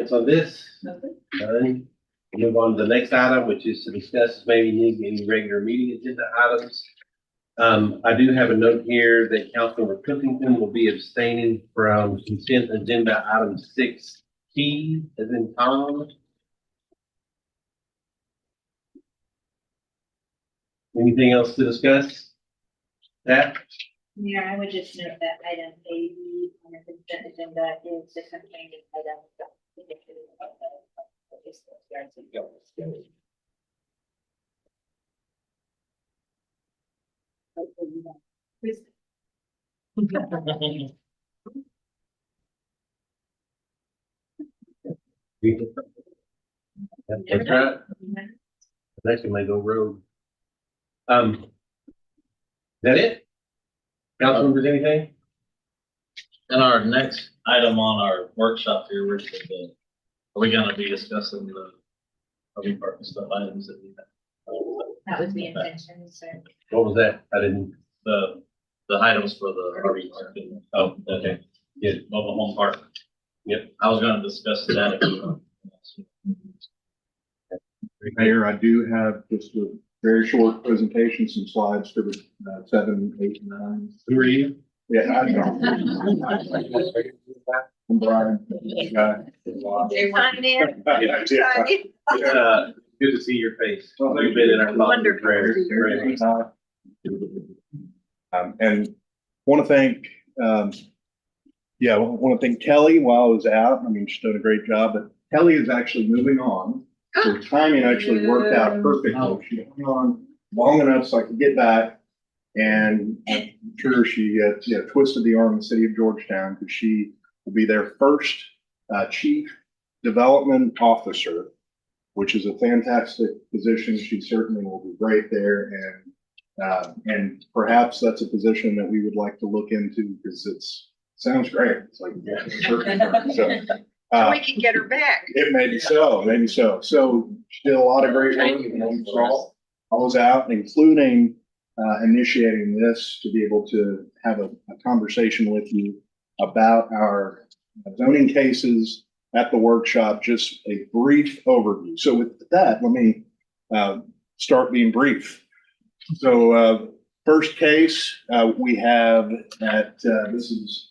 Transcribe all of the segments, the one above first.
It's on this. Nothing. None. We'll move on to the next item, which is to discuss maybe need any regular meeting agenda items. I do have a note here that Councilmember Cookington will be abstaining from consent agenda item 6T, as in Tom. Anything else to discuss? That? Yeah, I would just note that item A on the consent agenda is the companion item. That's right. Next one may go road. Is that it? Council members, anything? And our next item on our workshop here, Richard, are we gonna be discussing the RV park and stuff items that we have? That was the intention, so. What was that? I didn't. The items for the RV park and, Oh, okay. yeah, mobile home park. Yep. I was gonna discuss that if you want. Mayor, I do have just a very short presentation, some slides for the 7, 8, 9. Who are you? Yeah, I know. I'm Brian. They're fine there. Good to see your face. You've been in our thoughts and prayers. And want to thank, I want to thank Kelly while I was out. I mean, she's done a great job, but Kelly is actually moving on. So timing actually worked out perfectly. She hung on long enough so I could get back. And I'm sure she twisted the arm of the city of Georgetown because she will be their first chief development officer, which is a fantastic position. She certainly will be great there. And perhaps that's a position that we would like to look into because sounds great. It's like, So we can get her back. it may be so, maybe so. So she did a lot of great work. I was out, including initiating this to be able to have a conversation with you about our zoning cases at the workshop, just a brief overview. So with that, let me start being brief. So first case we have this is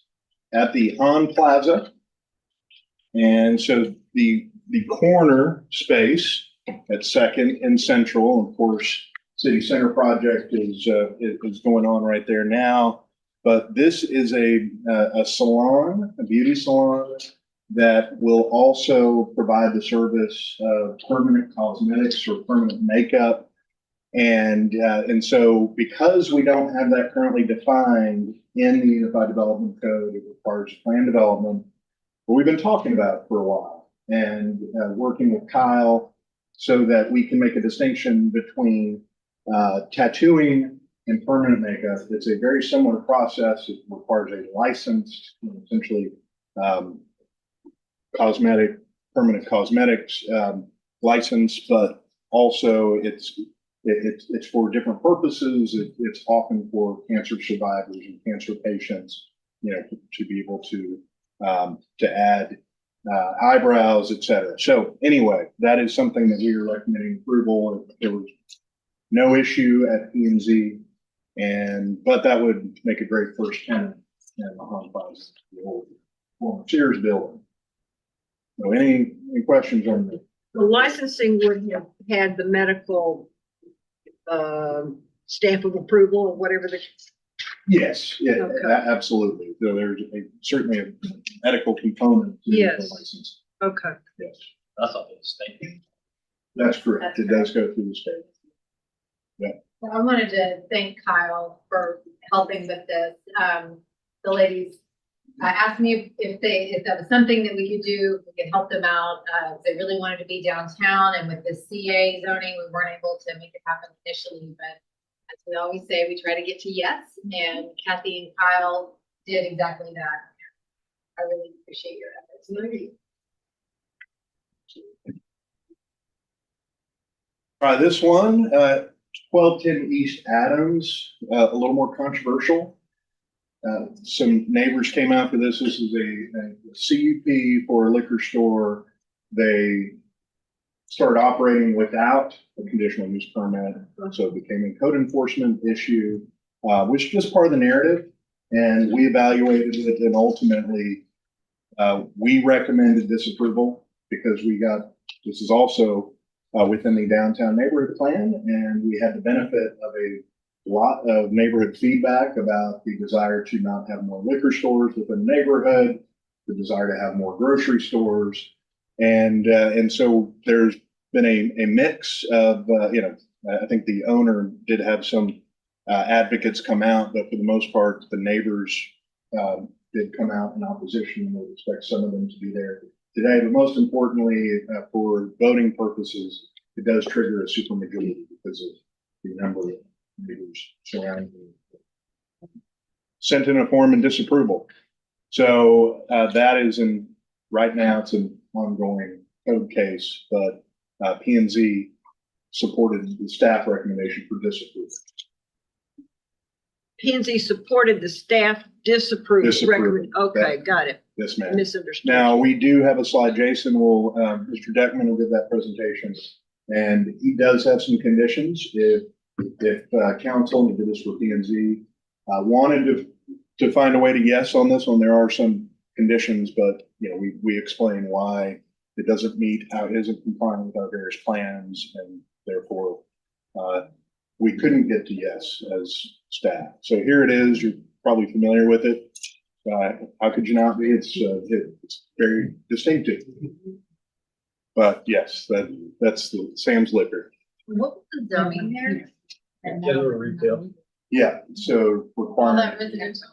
at the Han Plaza. And so the corner space at Second and Central, of course, City Center project is going on right there now. But this is a salon, a beauty salon that will also provide the service of permanent cosmetics or permanent makeup. And so because we don't have that currently defined in the Unified Development Code, it requires plan development. But we've been talking about it for a while and working with Kyle so that we can make a distinction between tattooing and permanent makeup. It's a very similar process. It requires a licensed, essentially permanent cosmetics license, but also it's for different purposes. It's often for cancer survivors and cancer patients, to be able to add eyebrows, et cetera. So anyway, that is something that we are recommending approval. There was no issue at P&Z, but that would make a great first tenant in the Han Plaza, the old former Sears building. So any questions on that? The licensing would have had the medical stamp of approval or whatever the. Yes, yeah, Okay. absolutely. So there's certainly a medical component to the Yes. license. Okay. Yes, I thought it was state. that's correct. It does go through the state. Well, I wanted to thank Kyle for helping with this. The ladies asked me if that was something that we could do, if we could help them out. They really wanted to be downtown, and with the CA zoning, we weren't able to make it happen initially, but as we always say, we try to get to yes, and Kathy and Kyle did exactly that. I really appreciate your efforts. This one, 1210 East Adams, a little more controversial. Some neighbors came out for this. This is a CUP for a liquor store they started operating without a conditional use permit. So it became a code enforcement issue, which is just part of the narrative. And we evaluated it, and ultimately, we recommended disapproval because this is also within the downtown neighborhood plan, and we had the benefit of a lot of neighborhood feedback about the desire to not have more liquor stores within the neighborhood, the desire to have more grocery stores. And so there's been a mix of, I think the owner did have some advocates come out, but for the most part, the neighbors did come out in opposition, and we expect some of them to be there today. But most importantly, for voting purposes, it does trigger a supermajority because of the number of neighbors surrounding it. Sent in a form and disapproval. So that is right now it's an ongoing code case, but P and Z supported the staff recommendation for disapproval. P and Z supported the staff disapproval. Disapproval. Okay, got it. Yes, ma'am. Misunderstood. Now, we do have a slide. Jason will, Mr. Deckman will give that presentation. And he does have some conditions. If council, and he did this for P and Z, wanted to find a way to yes on this one, there are some conditions, but we explain why it doesn't meet, how it isn't compliant with our various plans, and therefore we couldn't get to yes as staff. So here it is. You're probably familiar with it. How could you not be? It's very distinctive. But yes, that's the Sam's Liquor. What was the zoning there? General retail. Yeah, so All requiring. that residential.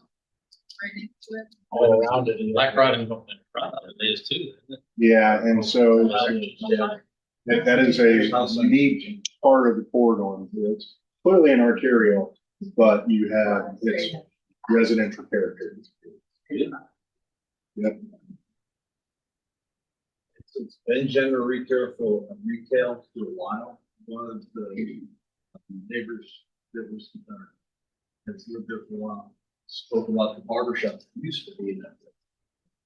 Right next to it. All around it. Black Riding in front of it is too. isn't it? Yeah, and so Yeah. that is a unique part of the corridor. It's clearly an arterial, but you have its residential character. Yep. It's been general retail for a while. One of the neighbors that was has lived there for a while spoke about the barber shop that used to be in that.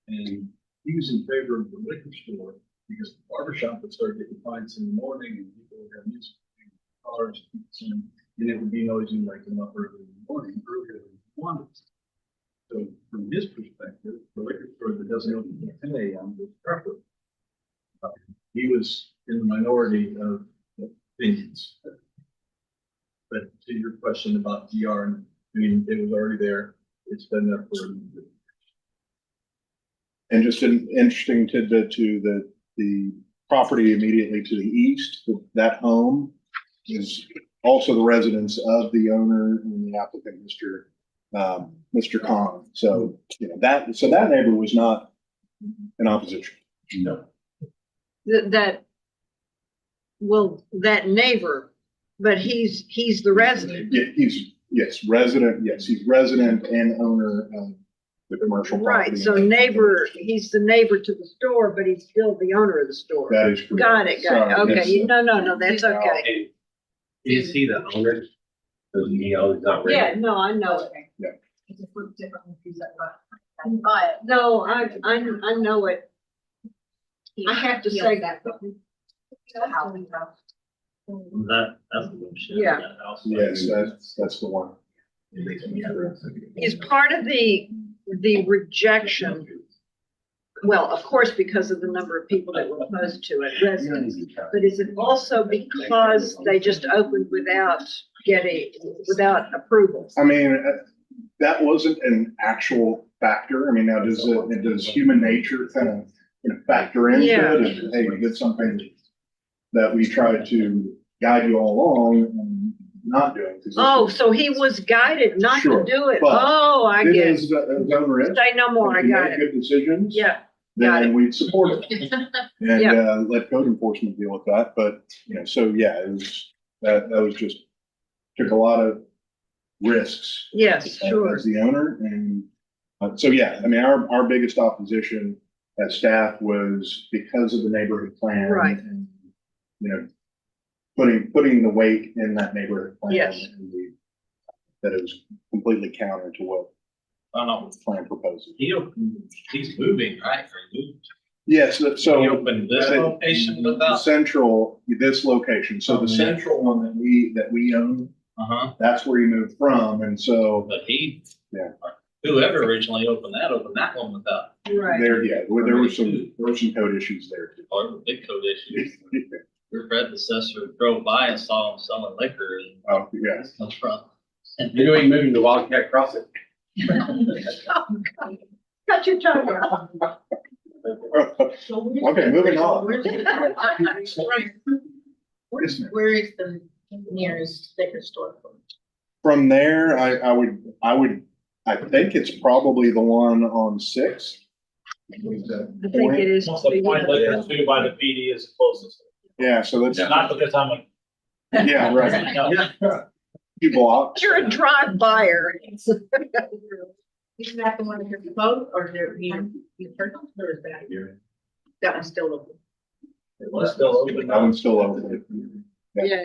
And he was in favor of the liquor store because the barber shop would start getting fights in the morning and people would have music and cars and it would be noisy like them up early in the morning, earlier than you wanted. So from his perspective, the liquor store that doesn't open until 10 a.m. is preferable. He was in the minority of opinions. But to your question about DR, I mean, it was already there. It's been there for. And just an interesting tidbit to the property immediately to the east, that home is also the residence of the owner and the applicant, Mr. Khan. So, that neighbor was not in opposition. No. That neighbor, but he's the resident. Yeah, he's resident and owner of the commercial property. Right, so he's the neighbor to the store, but he's still the owner of the store. That is correct. Got it. Sorry, Okay, that's- no, that's okay. And is he the owner? Does he own, not Yeah, really? no, I know it. It just looks different when you said that. But. No, I know it. I have to say that. That's the one. shit, Yeah. that house. Yes, that's the one. Is part of the rejection, well, of course, because of the number of people that were opposed to it, residents, but is it also because they just opened without approval? I mean, that wasn't an actual factor. I mean, now does human nature kind of factor into Yeah. it? And, hey, we did something that we tried to guide you all along and not doing. 'Cause this Oh, is- so he was guided not to Sure, do it. but Oh, I It get it. is, as owner is. Say no more, I If you got make it. good decisions. Yeah, got Then we'd support it and, Yeah. let code enforcement deal with that. But, so yeah, it was, that was just, took a lot of risks. yes, sure. As the owner. And so, yeah, I mean, our biggest opposition as staff was because of the neighborhood plan. Right. And, putting the weight in that neighborhood plan. Yes. And that it was completely counter to what I don't know. the plan proposes. He's moving, right? Or he moved. Yes, We so opened this location the without, central, this location, so the Mhm. central one that we own, uh-huh, that's where you moved from, and so but he. Yeah. Whoever originally opened that one without, Right. there, yeah, there were some code issues there too. or the big code issues. Your predecessor drove by and saw him selling liquor and Oh, yeah. in front. You're doing moving to Wildcat Crossing. Cut your tongue out. Okay, moving on. Where is the nearest liquor store? From there, I think it's probably the one on Sixth. I think it is. The point liquor too by the PD is closest. Yeah, so that's, Not because I'm a. yeah, right. Few blocks. You're a drive buyer. Isn't that the one with the boat or you heard or is that? That one's still open. It was still open. That one's still open. Yeah,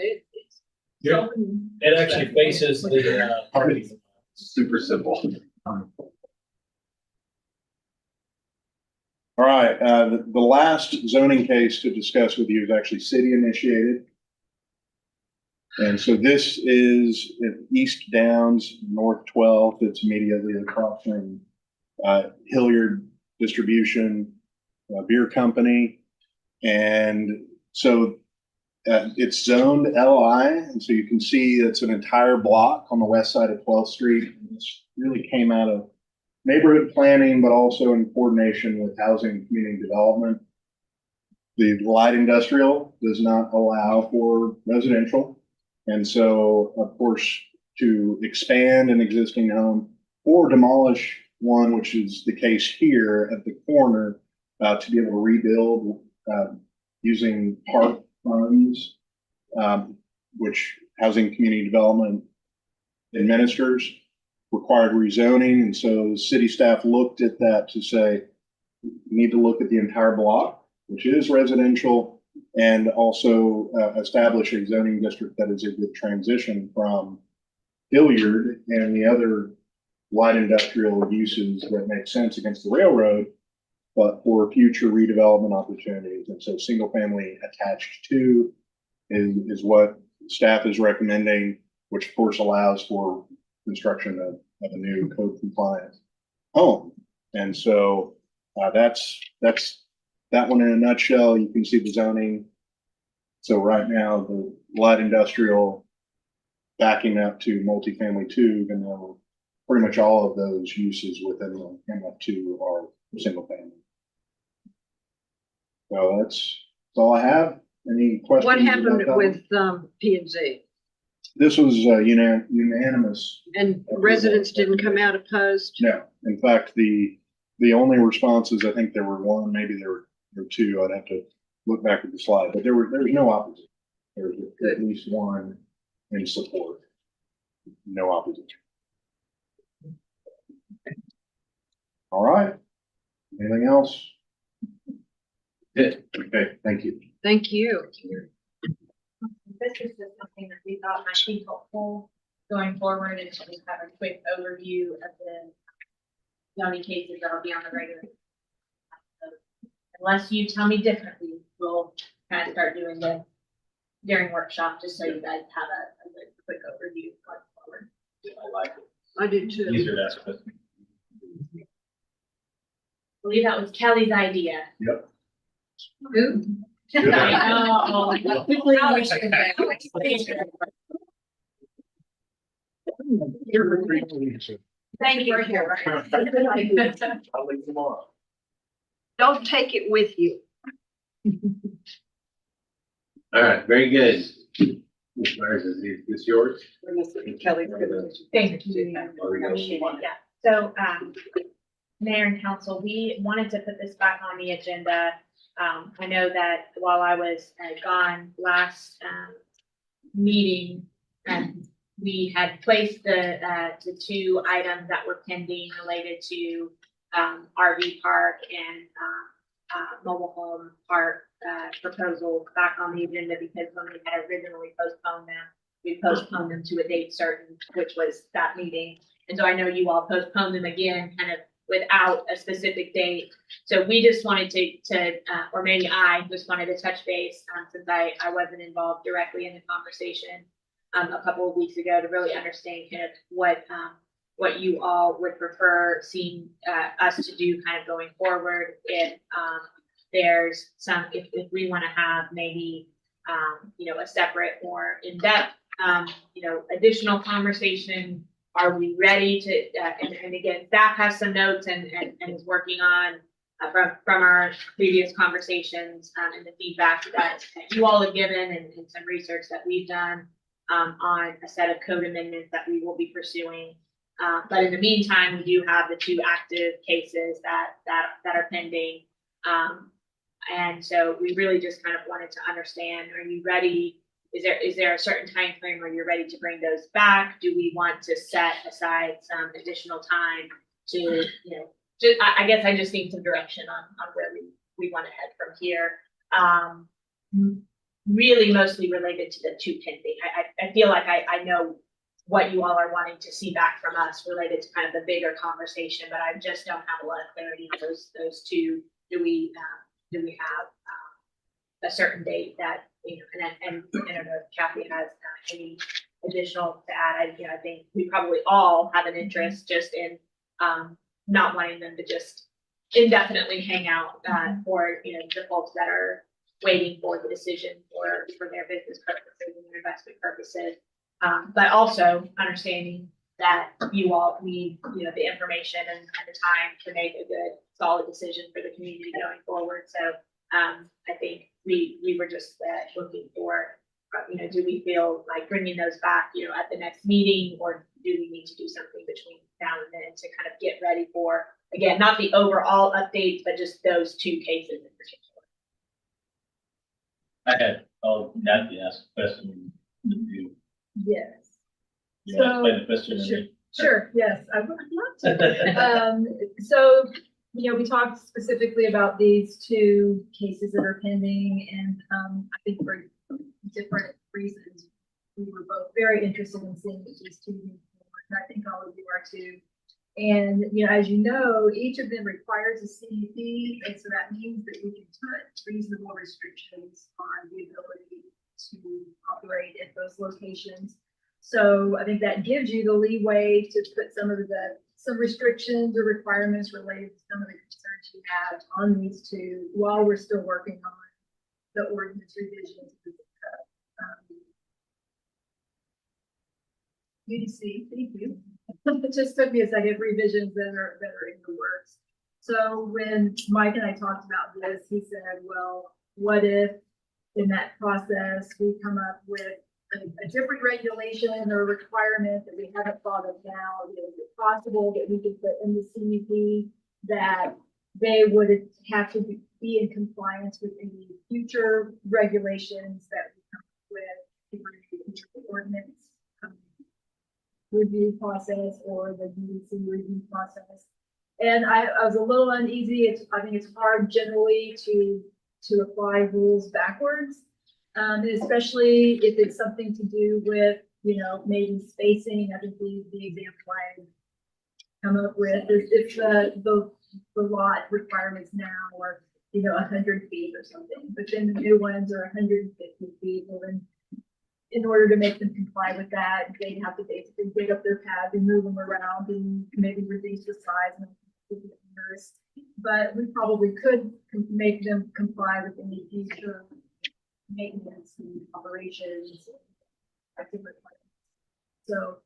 Yeah. It actually faces the, party. Super simple. All right, the last zoning case to discuss with you is actually city initiated. And so this is at East Downs, North 12th. It's immediately across from Hilliard Distribution Beer Company. And so it's zoned LI. And so you can see it's an entire block on the west side of 12th Street. This really came out of neighborhood planning, but also in coordination with housing and community development. The light industrial does not allow for residential. And so, of course, to expand an existing home or demolish one, which is the case here at the corner, to be able to rebuild using park funds, which Housing Community Development administers, required rezoning. And so city staff looked at that to say, we need to look at the entire block, which is residential, and also establish a zoning district that is a good transition from Hilliard and the other light industrial uses that make sense against the railroad, but for future redevelopment opportunities. And so single family attached to is what staff is recommending, which of course allows for construction of a new code compliant home. And so that's that one in a nutshell. You can see the zoning. So right now, the light industrial backing up to multifamily 2, even though pretty much all of those uses within the MF2 are single family. So that's all I have. Any questions? what happened about that with, one? P and Z? This was unanimous. And residents didn't come out opposed? No, in fact, the only responses, I think there were one, maybe there were 2. I'd have to look back at the slide, but there was no opposition. There was at least one in support. No opposition. All right. Anything else? Good. Okay, thank you. Thank you. This is just something that we thought might be helpful going forward and to just have a quick overview of the zoning cases that'll be on the regular. Unless you tell me differently, we'll kind of start doing this during workshop, just so you guys have a quick overview going forward. I like it. I do too. Easier to ask questions. I believe that was Kelly's idea. Yep. Who? I know. Thank you. I'll leave tomorrow. Don't take it with you. All right, very good. Ms. Myers, is this yours? Kelly. Thank you. There we go. Yeah, so, Mayor and Council, we wanted to put this back on the agenda. I know that while I was gone last, meeting, we had placed the 2 items that were pending related to, RV park and, mobile home park, proposal back on the agenda because when we had originally postponed them, we postponed them to a date certain, which was that meeting. And so I know you all postponed them again, kind of without a specific date. So we just wanted or maybe I just wanted to touch base, since I wasn't involved directly in the conversation, a couple of weeks ago, to really understand kind of what you all would prefer seeing, us to do kind of going forward. If, there's if we want to have maybe, a separate, more in-depth, additional conversation. Are we ready to, and again, staff has some notes and is working on, from our previous conversations, and the feedback that you all have given, and some research that we've done, on a set of code amendments that we will be pursuing. But in the meantime, we do have the 2 active cases that are pending. And so we really just kind of wanted to understand, are you ready? Is there a certain time frame where you're ready to bring those back? Do we want to set aside some additional time to, I guess I just need some direction on where we want to head from here. Really mostly related to the 2 pending. I feel like I know what you all are wanting to see back from us related to kind of the bigger conversation, but I just don't have a lot of clarity on those 2. Do we have a certain date that, and I don't know if Kathy has any additional to add. I think we probably all have an interest just in not wanting them to just indefinitely hang out for the folks that are waiting for the decision for their business purposes and their investment purposes, but also understanding that you all need the information and the time to make a good solid decision for the community going forward. So I think we were just looking for, do we feel like bringing those back, at the next meeting, or do we need to do something between now and then to kind of get ready for, again, not the overall updates, but just those 2 cases in particular. I had, Kathy asked a question. Yes. You want to explain the question? Sure. Sure, yes, I would love to. So, we talked specifically about these 2 cases that are pending, and I think for different reasons, we were both very interested in seeing these 2 move forward, and I think all of you are too. And, as you know, each of them requires a CUP, and so that means that we can put reasonable restrictions on the ability to operate at those locations. So I think that gives you the leeway to put some restrictions or requirements related to some of the concerns you have on these 2 while we're still working on the ordinance revisions. UDC, thank you. It just took me a second. Revisions that are in the works. So when Mike and I talked about this, he said, well, what if in that process we come up with a different regulation or requirement that we haven't thought of now? Is it possible that we could put in the CUP that they would have to be in compliance with any future regulations that we come up with the ordinance review process or the UDC review process? And I was a little uneasy. I think it's hard generally to apply rules backwards. Especially if it's something to do with, maybe spacing. I think the example I come up with is if the lot requirements now are, 100 feet or something, but then the new ones are 150 feet. Well, then in order to make them comply with that, they'd have to basically dig up their paths and move them around and maybe reduce the size and but we probably could make them comply with any future maintenance and operations. So,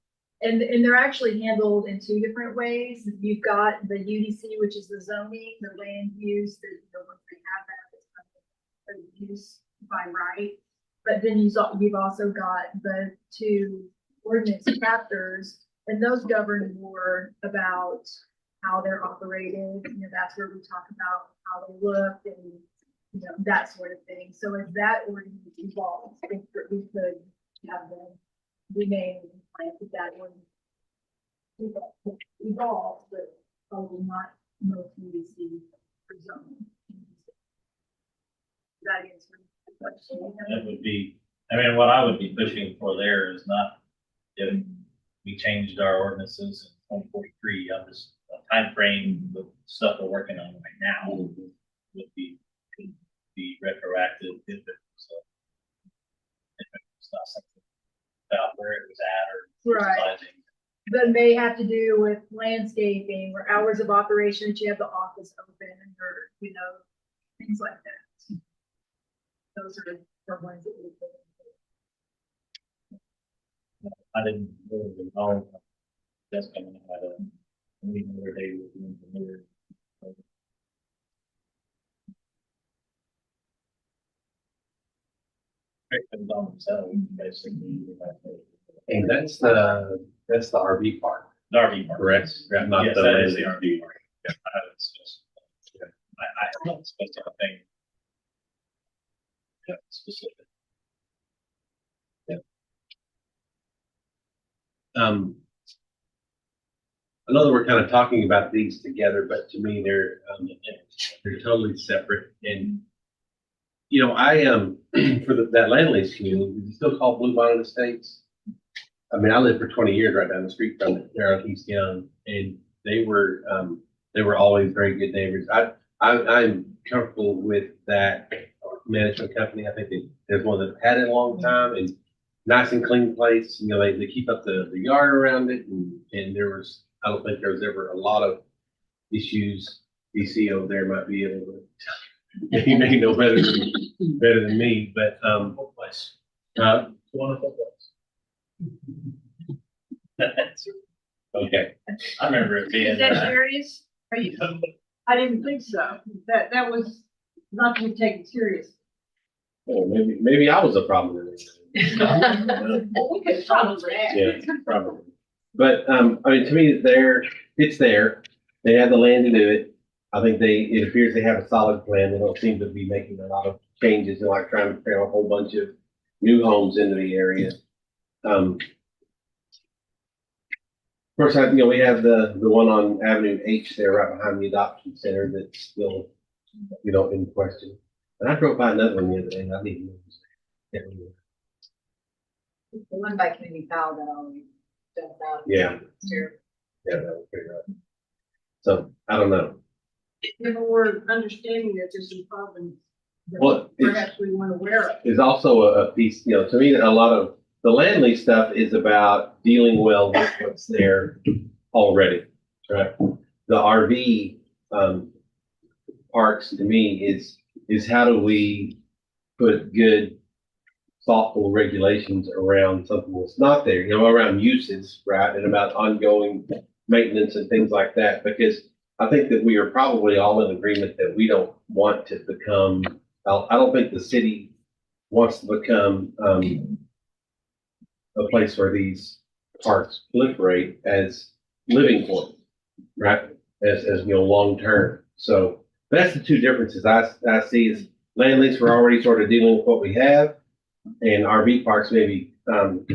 and they're actually handled in 2 different ways. You've got the UDC, which is the zoning, the land use, once they have that, it's use by right. But then you've also got the 2 ordinance chapters, and those govern more about how they're operated. That's where we talk about how they look and that sort of thing. So as that ordinance evolves, I think that we could have them remain in compliance with that ordinance evolve, but probably not most UDC for zoning. That answer the question. That would be, what I would be pushing for there is not if we changed our ordinances 143, I'm just, a timeframe, the stuff we're working on right now would be, could be retroactive if it was, if it was not something about where it was at or. Right. utilizing. That may have to do with landscaping or hours of operation, that you have the office open or, you know, things like that. Those are the ones that we. I didn't really know that's coming out of any other day with the engineer. Pick them on themselves, basically. And that's the RV park, Darby Park. correct? Not Yes, the that is landing. the RV park. Yeah, I haven't discussed. I haven't discussed anything. Yeah, specific. I know that we're kind of talking about these together, but to me, they're totally separate. And, you know, I am, for that land lease community, is it still called Blue Bonnet Estates? I mean, I lived for 20 years right down the street from it, there on East Young, and they were always very good neighbors. I'm comfortable with that management company. I think there's one that had it a long time and nice and clean place. You know, they keep up the yard around it, and I don't think there was ever a lot of issues. DC over there might be able to, he may know better than me, but, Place. Wonderful place. okay. I remember it being. Is that serious? Are you, I didn't think so. That was not to be taken serious. Well, maybe I was a problem in it. We could probably ask. Yeah, probably. But, I mean, to me, it's there. They have the land to do it. I think it appears they have a solid plan. They don't seem to be making a lot of changes and like trying to cram a whole bunch of new homes into the area. Of course, we have the one on Avenue H there right behind the adoption center that's still, in question. And I drove by another one the other day and I didn't know. The one by Community Powell that always jumps out. Yeah. It's terrible. Yeah, that was pretty rough. So I don't know. We're understanding that there's some problems Well, that perhaps we weren't aware of. Is also a piece, to me, a lot of the land lease stuff is about dealing well with what's there already, right? The RV, parks to me is how do we put good, thoughtful regulations around something that's not there, around uses, right? And about ongoing maintenance and things like that, because I think that we are probably all in agreement that we don't want to become, I don't think the city wants to become, a place where these parks proliferate as living quarters, right? As long term. So that's the two differences I see is land lease, we're already sort of dealing with what we have, and RV parks maybe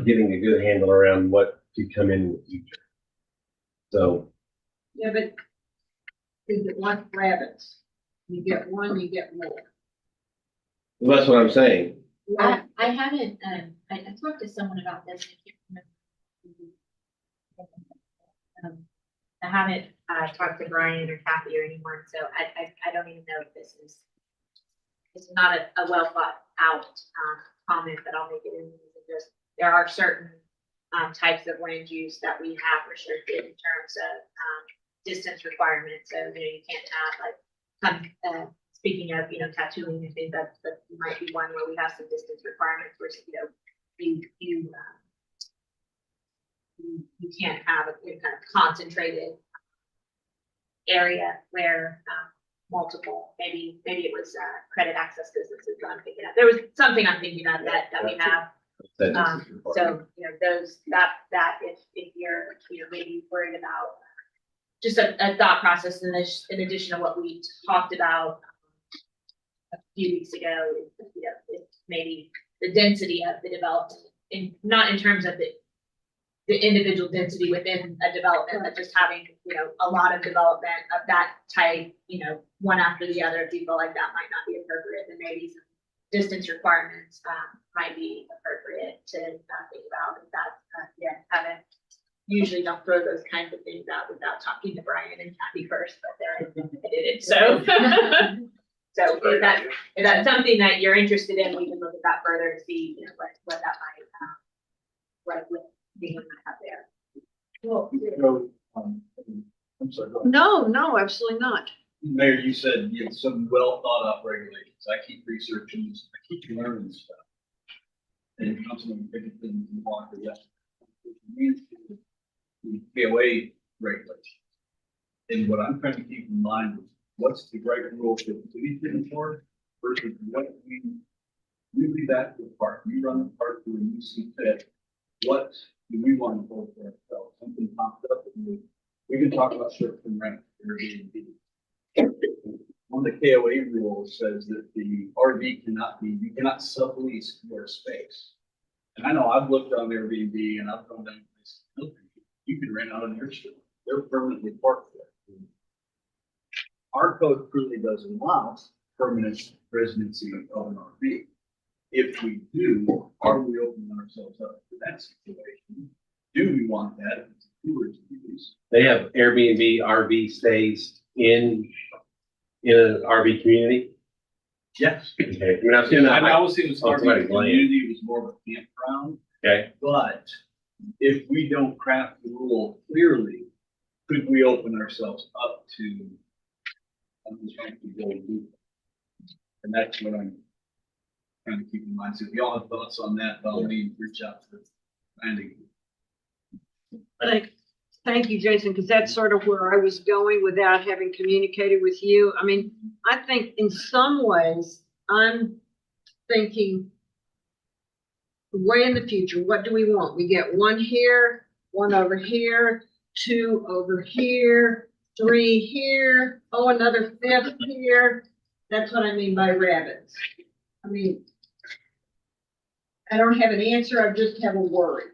getting a good handle around what could come in the future. So. Yeah, but is it like rabbits? You get one, you get more. Well, that's what I'm saying. I haven't, I talked to someone about this. I can't remember. I haven't, talked to Brian or Kathy or anyone, so I don't even know if this is not a well thought out, comment that I'll make it in. Just, there are certain, types of land use that we have restricted in terms of, distance requirements. So, you can't have speaking of, tattooing, I think that might be one where we have some distance requirements where, you can't have a kind of concentrated area where, multiple, maybe it was, credit access businesses that I'm thinking of. There was something I'm thinking of that we have. So, those, that if you're, maybe worried about just a thought process in addition to what we talked about a few weeks ago, if maybe the density of the development, not in terms of the individual density within a development, but just having, a lot of development of that type, one after the other, people like that might not be appropriate, and maybe some distance requirements might be appropriate to think about. If that's, usually don't throw those kinds of things out without talking to Brian and Kathy first, but there I did it, so. So if that's something that you're interested in, we can look at that further to see, you know, what that might, what we might have there. Well, So, I'm sorry. go ahead. no, absolutely not. Mayor, you said you have some well thought out regulations. I keep researching this, I keep learning stuff. And Councilman Pickett and Walker, yes. The KOA regulations. And what I'm trying to keep in mind is what's the right rule for the city to enforce versus what we leave that to the park. We run the park when you see fit. What do we want to hold for ourselves? Something popped up and we can talk about short-term rent, Airbnb. On the KOA rule says that the RV cannot be, you cannot sublease your space. And I know I've looked on Airbnb and I've gone down this, you can rent out an airstrip. They're permanently parked there. Our code truly doesn't allow permanent residency of an RV. If we do, are we opening ourselves up to that situation? Do we want that? They have Airbnb RV stays in an RV community. Yes. Okay, I mean, I've seen I that. always think it was Oh, RV somebody's land. community, it was more of a campground. Okay, But if we don't craft the rule clearly, could we open ourselves up to? I'm just trying to go deep. And that's what I'm trying to keep in mind. So if y'all have thoughts on that, by all means, reach out to Andy. Thank you, Jason, because that's sort of where I was going without having communicated with you. I mean, I think in some ways, I'm thinking way in the future, what do we want? We get one here, one over here, two over here, three here, oh, another fifth here. That's what I mean by rabbits. I mean, I don't have an answer, I just have a worry.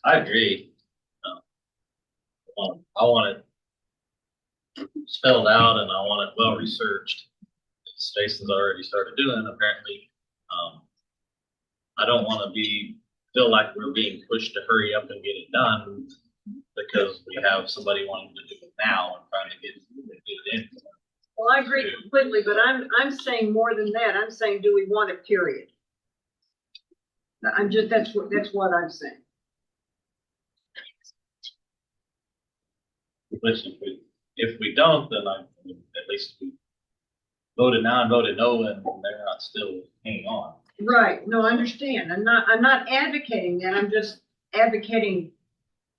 I agree. I want it spelled out and I want it well researched. As Jason's already started doing, apparently. I don't want to feel like we're being pushed to hurry up and get it done because we have somebody wanting to do it now and trying to get it in. Well, I agree completely, but I'm saying more than that. I'm saying, do we want it, period? That's what I'm saying. Listen, if we don't, then at least we voted now and voted no, and they're not still hanging on. Right, no, I understand. I'm not advocating that. I'm just advocating,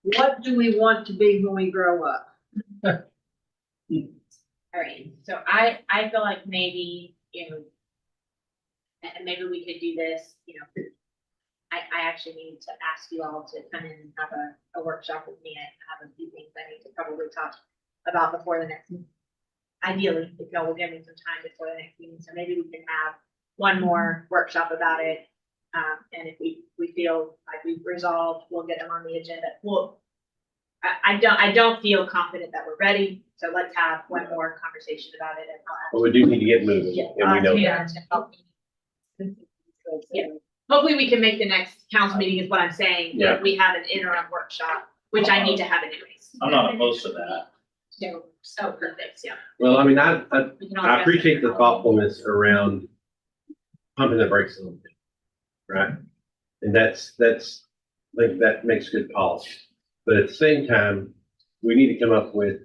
what do we want to be when we grow up? All right, so I feel like maybe, you know, and maybe we could do this, you know, I actually need to ask you all to come in and have a workshop with me. I have a few things I need to probably talk about before the next meeting. Ideally, if y'all will give me some time before the next meeting, so maybe we can have one more workshop about it. And if we feel like we've resolved, we'll get them on the agenda. Well, I don't feel confident that we're ready, so let's have one more conversation about it and but we do need to get moving, Yeah, and we know yeah, that. to help me. Yeah. Hopefully we can make the next council meeting is what I'm saying. Yeah. We have an interim workshop, which I need to have anyways. I'm not opposed to that. So perfect, yeah. Well, I mean, I We can all address appreciate it. the thoughtfulness around pumping the brakes a little bit, right? And that's, like, that makes good policy. But at the same time, we need to come up with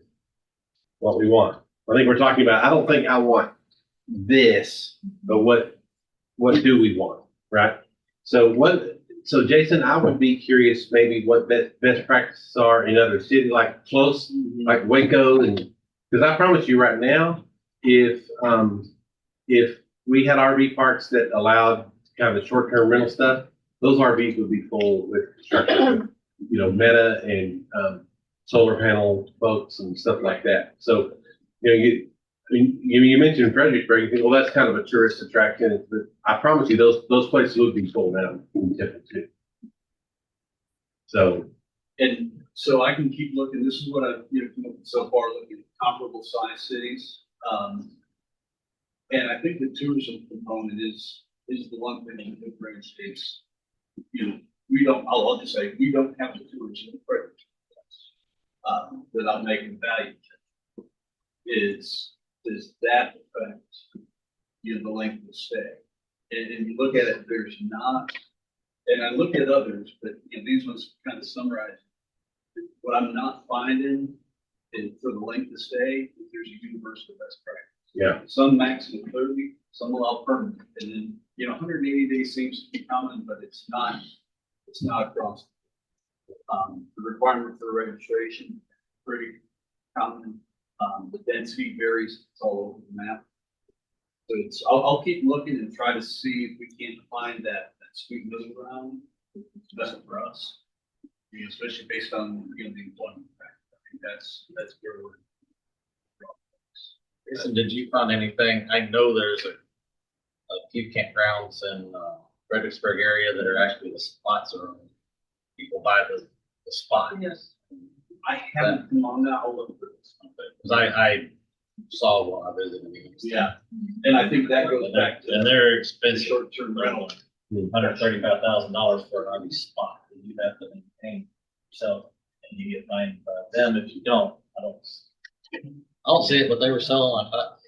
what we want. I think we're talking about, I don't think I want this, but what do we want, right? So Jason, I would be curious maybe what best practices are in other cities, like close, like Waco, and, because I promise you right now, if we had RV parks that allowed kind of the short-term rental stuff, those RVs would be full with construction, Meta and solar panel boats and stuff like that. So, you mentioned Fredericksburg, you think, well, that's kind of a tourist attraction, but I promise you, those places would be full now in Tiffin too. So, And so I can keep looking, this is what I've, come up with so far, looking at comparable size cities. And I think the tourism component is the one thing that differentiates, we don't, I'll just say, we don't have the tools in the without making value. Is that affect, you know, the length of stay? And you look at it, there's not, and I look at others, but you know, these ones kind of summarize. What I'm not finding is for the length of stay, there's a universal best practice. Yeah. Some maximum 30, some allow permanent, and then, you know, 180 days seems to be common, but it's not across. The requirement for registration, pretty common. The density varies, it's all over the map. So it's, I'll keep looking and try to see if we can't find that sweet middle ground. It's best for us, you know, especially based on, you know, the employment factor. I think that's where we're. Jason, did you find anything? I know there's a few campgrounds in Fredericksburg area that are actually the spots are people buy the spot. Yes. I haven't come on that, I'll look for this. Because I saw one I visited. Yeah, and I think that goes back to And they're the expensive. short-term rental. $135,000 for an RV spot that you have to maintain yourself, and you get fined by them if you don't. I don't see it, but they were selling. I thought,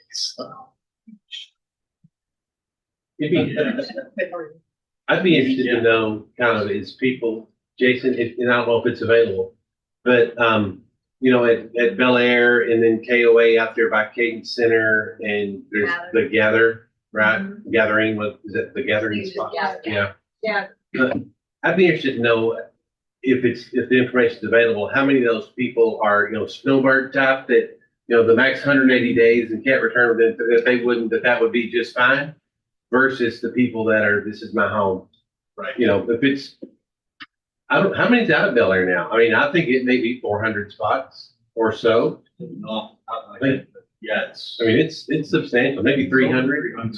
I'd be interested to know kind of is people, Jason, if, and I don't know if it's available, but, you know, at Bel Air and then KOA out there by Cadence Center and there's the Gather, right? Gathering, what is it, the Gathering spot? Yeah. Yeah. But I'd be interested to know if the information is available, how many of those people are, you know, snowbird type that, you know, the max 180 days and can't return, that they wouldn't, that would be just fine versus the people that are, this is my home. Right. You know, if it's, how many's out of Bel Air now? I mean, I think it may be 400 spots or so. No, I think, yeah, it's. I mean, it's substantial, maybe 300. I think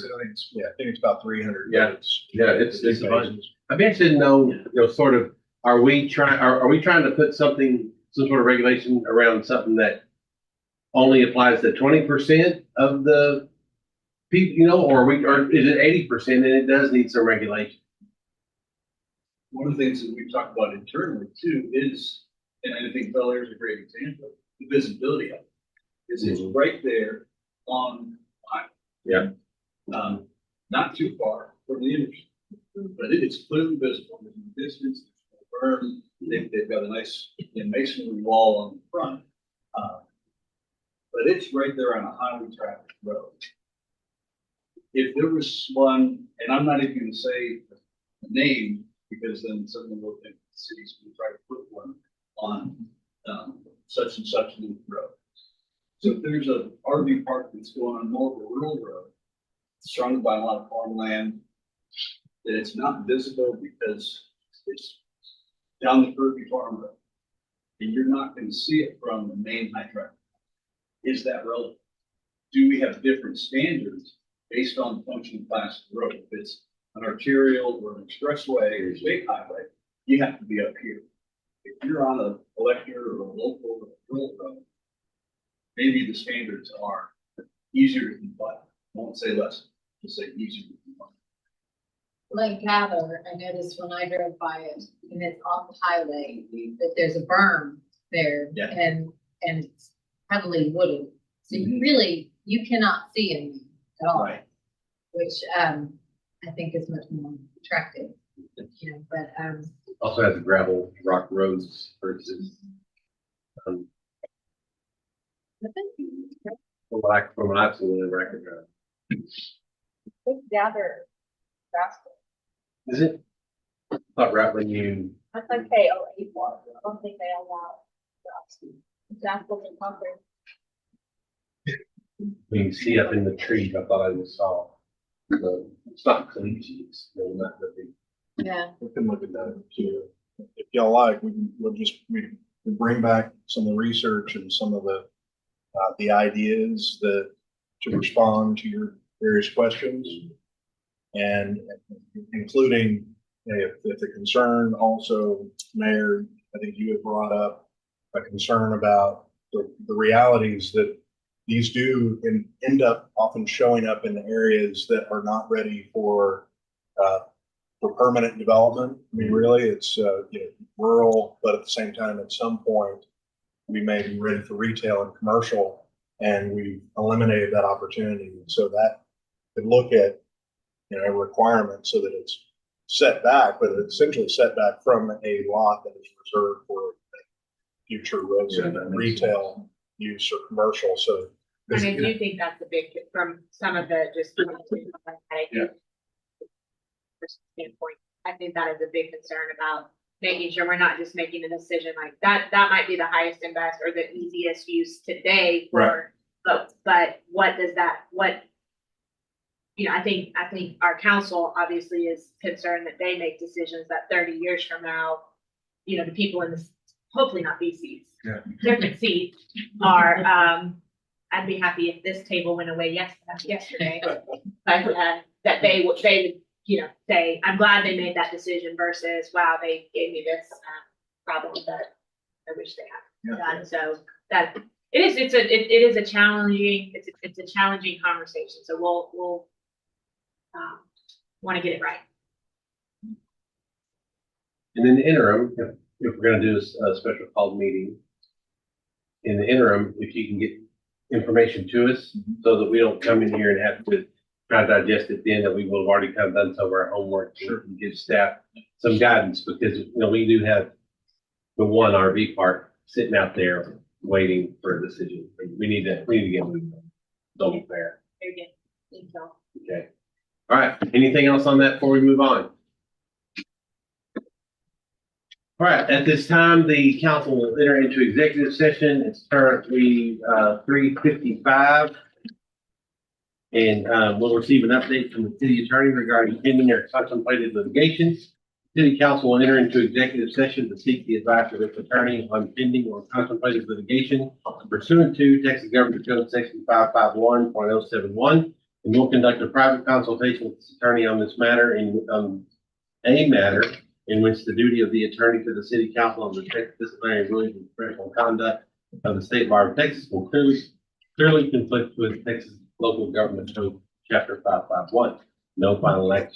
it's about 300. Yeah. Yeah, it's a bunch. I'd be interested to know, you know, sort of, are we trying to put some sort of regulation around something that only applies to 20% of the people, you know, or is it 80% and it does need some regulation? One of the things that we've talked about internally too is, and I think Bel Air is a great example, the visibility of it. It's right there on line. Yeah. Not too far from the intersection, but it is clearly visible. There's no distance, there's no berm. They've got a nice masonry wall on the front. But it's right there on a highly trafficked road. If there was one, and I'm not even gonna say the name, because then someone will think the city's gonna try to put one on such and such new road. So if there's a RV park that's going on more of a rural road, surrounded by a lot of farmland, that it's not visible because it's down the Kirby Farm Road. And you're not going to see it from the main high traffic. Is that relevant? Do we have different standards based on the function class of the road? If it's an arterial or an expressway or a state highway, you have to be up here. If you're on a collector or a local or a rural road, maybe the standards are easier to comply. I won't say less, just say easier to comply. Like Gather, I noticed when I drove by it, and it's off the highway, that there's a berm there. Yeah. And it's heavily wooded, so you cannot see anything at all. Right. Which, I think is much more attractive, you know, but, Also has gravel rock roads versus, like from what I've seen in record drive. Gather. Is it? I thought right when you, That's okay, I don't think they allow. Examples in Congress. when you see up in the trees, I thought I just saw. So it's not collegiate, it's really not that big. yeah. We can look at that too. If y'all like, we bring back some of the research and some of the ideas that to respond to your various questions. And including if the concern also, Mayor, I think you had brought up a concern about the realities that these do end up often showing up in areas that are not ready for for permanent development. I mean, really, it's, rural, but at the same time, at some point, we may be ready for retail and commercial, and we eliminated that opportunity. So that could look at, a requirement so that it's set back, but it's essentially set back from a lot that is reserved for future resident retail use or commercial. So And I do think that's a big, from some of the, just. Yeah. Standpoint, I think that is a big concern about making sure we're not just making a decision like that might be the highest and best or the easiest use today for, but what does that, I think our council obviously is concerned that they make decisions that 30 years from now, the people in this, hopefully not these seats, different seats are, I'd be happy if this table went away yesterday, but that they would, say, I'm glad they made that decision versus, wow, they gave me this problem that I wish they had done. So that it is a challenging, it's a challenging conversation. So we'll want to get it right. And in the interim, if we're gonna do a special called meeting, in the interim, if you can get information to us so that we don't come in here and have to try to digest it then, that we will have already kind of done some of our homework and give staff some guidance, because, we do have the one RV park sitting out there waiting for a decision. We need to get moving. So fair. Very good. Thank you. Okay. All right. Anything else on that before we move on? All right. At this time, the council will enter into executive session. It's currently 3:55. And we'll receive an update from the city attorney regarding pending or contemplated litigation. City council will enter into executive session to seek the advice of its attorney on pending or contemplated litigation pursuant to Texas Government Code Section 551.071. And we'll conduct a private consultation with this attorney on this matter in a matter in which the duty of the attorney to the city council of the Texas disciplinary rules and professional conduct of the State Bar of Texas will clearly conflict with Texas Local Government Code Chapter 551. No final action